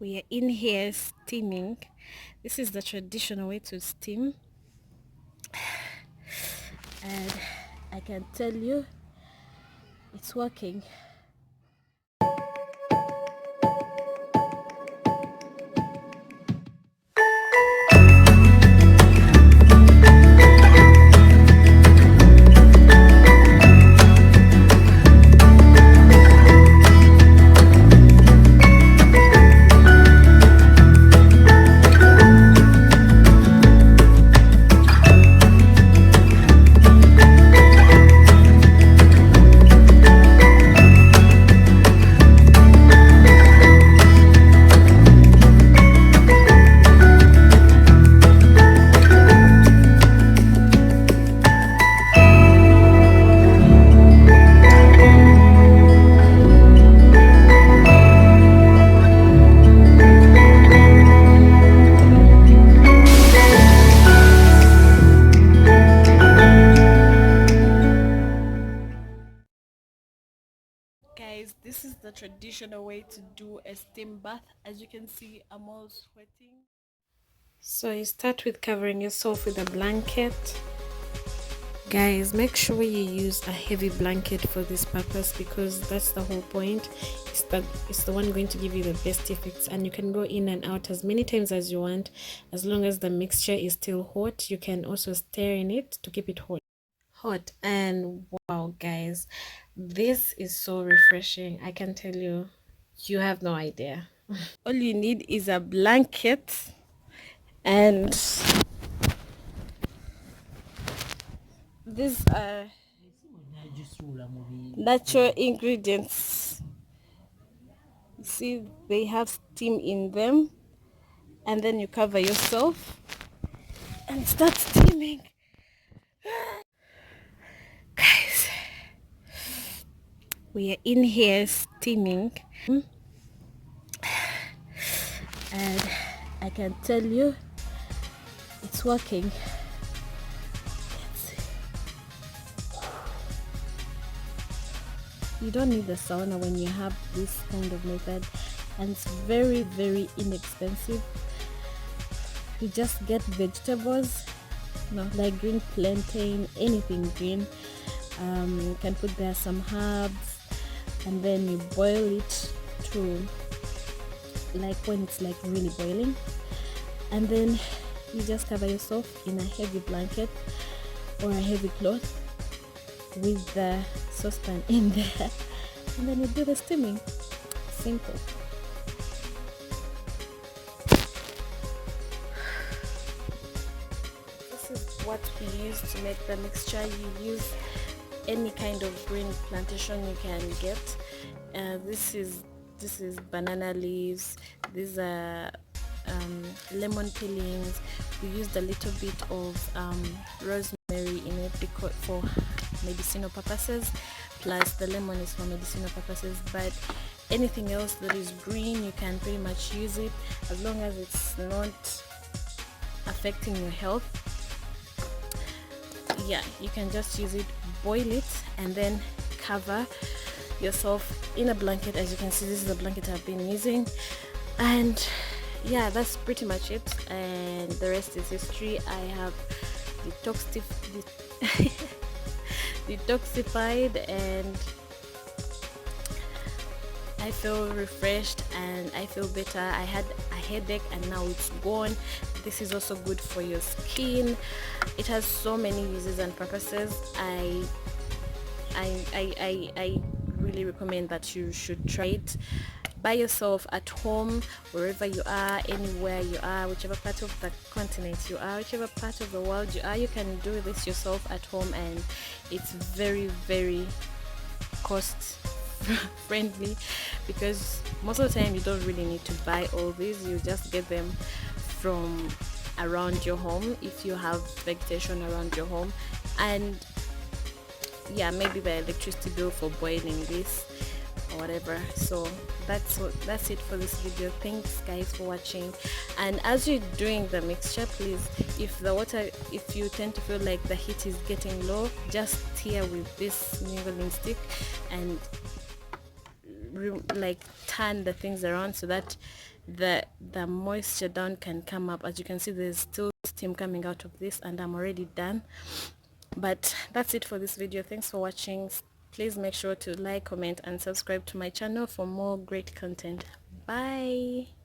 We are in here steaming. This is the traditional way to steam, and I can tell you it's working. Guys, this is the traditional way to do a steam bath. As you can see, I'm all sweating. So you start with covering yourself with a blanket. Guys, make sure you use a heavy blanket for this purpose, because that's the whole point. It's the one going to give you the best effects, and you can go in and out as many times as you want. As long as the mixture is still hot, you can also stir in it to keep it hot. And wow, guys, this is so refreshing. I can tell you, you have no idea. All you need is a blanket and these are natural ingredients. You see, they have steam in them, and then you cover yourself and start steaming. Guys, we are in here steaming, and I can tell you it's working. You don't need the sauna when you have this kind of method, and it's very inexpensive. You just get vegetables, like green plantain, anything green. You can put there some herbs, and then you boil it to like when it's like really boiling, and then you just cover yourself in a heavy blanket or a heavy cloth with the saucepan in there, and then you do the steaming. Simple. This is what we use to make the mixture. You use any kind of green plantation you can get. This is banana leaves. These are lemon peelings. We used a little bit of rosemary in it because for medicinal purposes, plus the lemon is for medicinal purposes. But anything else that is green, you can pretty much use it, as long as it's not affecting your health. Yeah, you can just use it, boil it, and then cover yourself in a blanket. As you can see, this is the blanket I've been using, and yeah, that's pretty much it, and the rest is history. I have detoxified, and I feel refreshed and I feel better. I had a headache and now it's gone. This is also good for your skin. It has so many uses and purposes. I really recommend that you should try it by yourself at home, wherever you are, anywhere you are, whichever part of the continent you are, whichever part of the world you are. You can do this yourself at home, and it's very cost friendly, because most of the time you don't really need to buy all these. You just get them from around your home if you have vegetation around your home, and yeah, maybe the electricity bill for boiling this or whatever. So that's it for this video. Thanks guys for watching, and as you're doing the mixture, please, if you tend to feel like the heat is getting low, just stir with this mingling stick and like turn the things around so that the moisture down can come up. As you can see, there's still steam coming out of this, and I'm already done. But that's it for this video. Thanks for watching. Please make sure to like, comment and subscribe to my channel for more great content. Bye.